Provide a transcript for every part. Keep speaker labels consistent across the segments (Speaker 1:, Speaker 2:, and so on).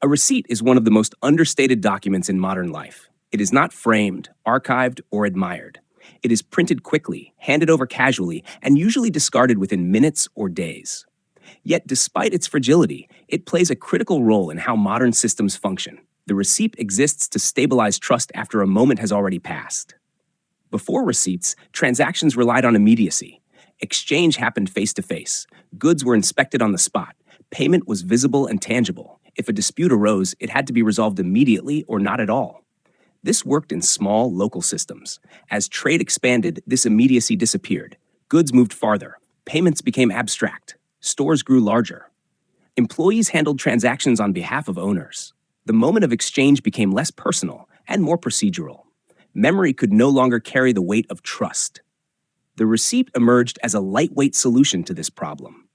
Speaker 1: A receipt is one of the most understated documents in modern life. It is not framed, archived, or admired. It is printed quickly, handed over casually, and usually discarded within minutes or days. Yet, despite its fragility, it plays a critical role in how modern systems function. The receipt exists to stabilize trust after a moment has already passed. Before receipts, transactions relied on immediacy. Exchange happened face to face. Goods were inspected on the spot. Payment was visible and tangible. If a dispute arose, it had to be resolved immediately or not at all. This worked in small, local systems. As trade expanded, this immediacy disappeared. Goods moved farther. Payments became abstract. Stores grew larger. Employees handled transactions on behalf of owners. The moment of exchange became less personal and more procedural. Memory could no longer carry the weight of trust. The receipt emerged as a lightweight solution to this problem.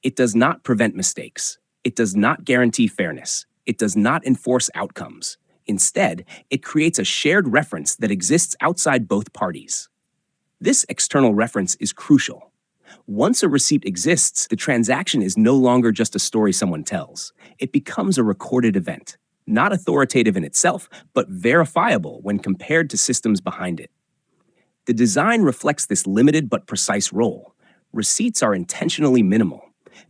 Speaker 1: It does not prevent mistakes. It does not guarantee fairness. It does not enforce outcomes. Instead, it creates a shared reference that exists outside both parties. This external reference is crucial. Once a receipt exists, the transaction is no longer just a story someone tells. It becomes a recorded event, not authoritative in itself, but verifiable when compared to systems behind it. The design reflects this limited but precise role. Receipts are intentionally minimal.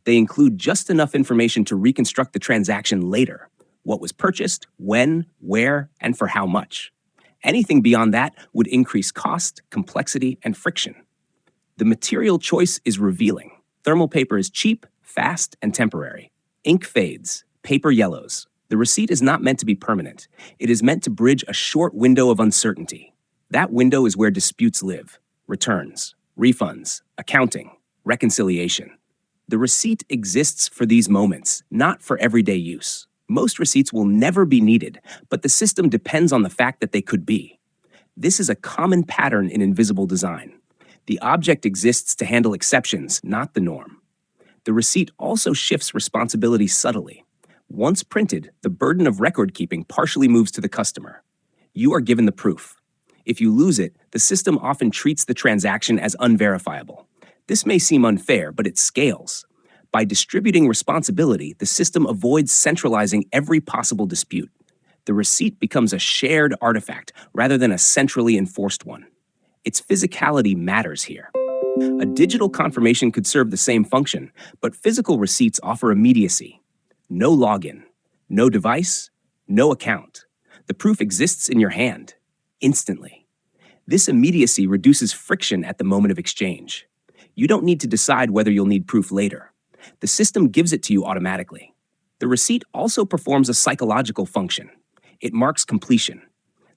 Speaker 1: They include just enough information to reconstruct the transaction later: what was purchased, when, where, and for how much. Anything beyond that would increase cost, complexity, and friction. The material choice is revealing. Thermal paper is cheap, fast, and temporary. Ink fades, paper yellows. The receipt is not meant to be permanent. It is meant to bridge a short window of uncertainty. That window is where disputes live: returns, refunds, accounting, reconciliation. The receipt exists for these moments, not for everyday use. Most receipts will never be needed, but the system depends on the fact that they could be. This is a common pattern in invisible design. The object exists to handle exceptions, not the norm. The receipt also shifts responsibility subtly. Once printed, the burden of record keeping partially moves to the customer. You are given the proof. If you lose it, the system often treats the transaction as unverifiable. This may seem unfair, but it scales. By distributing responsibility, the system avoids centralizing every possible dispute. The receipt becomes a shared artifact rather than a centrally enforced one. Its physicality matters here. A digital confirmation could serve the same function, but physical receipts offer immediacy. No login, no device, no account. The proof exists in your hand, instantly. This immediacy reduces friction at the moment of exchange. You don't need to decide whether you'll need proof later. The system gives it to you automatically. The receipt also performs a psychological function. It marks completion.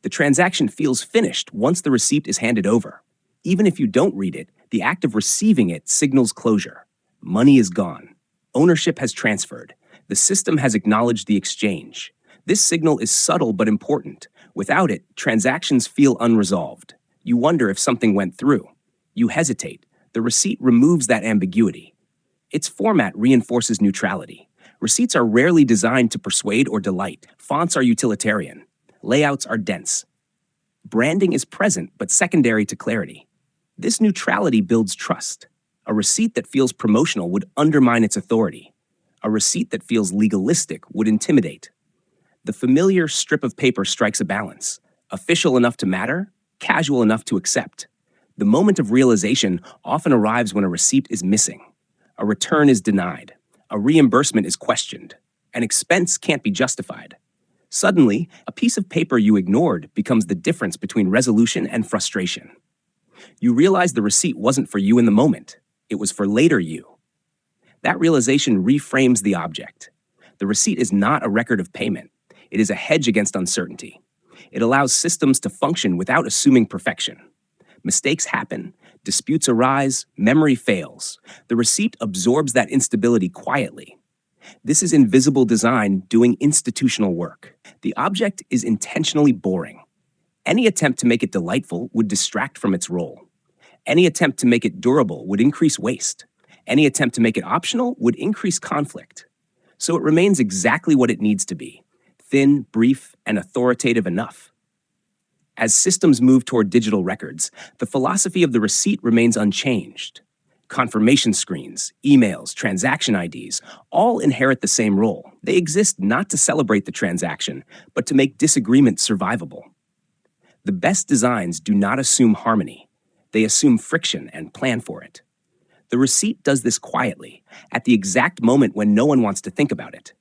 Speaker 1: The transaction feels finished once the receipt is handed over. Even if you don't read it, the act of receiving it signals closure. Money is gone. Ownership has transferred. The system has acknowledged the exchange. This signal is subtle but important. Without it, transactions feel unresolved. You wonder if something went through. You hesitate. The receipt removes that ambiguity. Its format reinforces neutrality. Receipts are rarely designed to persuade or delight. Fonts are utilitarian. Layouts are dense. Branding is present but secondary to clarity. This neutrality builds trust. A receipt that feels promotional would undermine its authority. A receipt that feels legalistic would intimidate. The familiar strip of paper strikes a balance: official enough to matter, casual enough to accept. The moment of realization often arrives when a receipt is missing. A return is denied. A reimbursement is questioned. An expense can't be justified. Suddenly, a piece of paper you ignored becomes the difference between resolution and frustration. You realize the receipt wasn't for you in the moment. It was for later you. That realization reframes the object. The receipt is not a record of payment. It is a hedge against uncertainty. It allows systems to function without assuming perfection. Mistakes happen, disputes arise, memory fails. The receipt absorbs that instability quietly. This is invisible design doing institutional work. The object is intentionally boring. Any attempt to make it delightful would distract from its role. Any attempt to make it durable would increase waste. Any attempt to make it optional would increase conflict. So it remains exactly what it needs to be: thin, brief, and authoritative enough. As systems move toward digital records, the philosophy of the receipt remains unchanged. Confirmation screens, emails, transaction IDs all inherit the same role. They exist not to celebrate the transaction, but to make disagreement survivable. The best designs do not assume harmony. They assume friction and plan for it. The receipt does this quietly, at the exact moment when no one wants to think about it.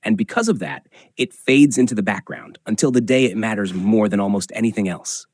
Speaker 1: And because of that, it fades into the background until the day it matters more than almost anything else.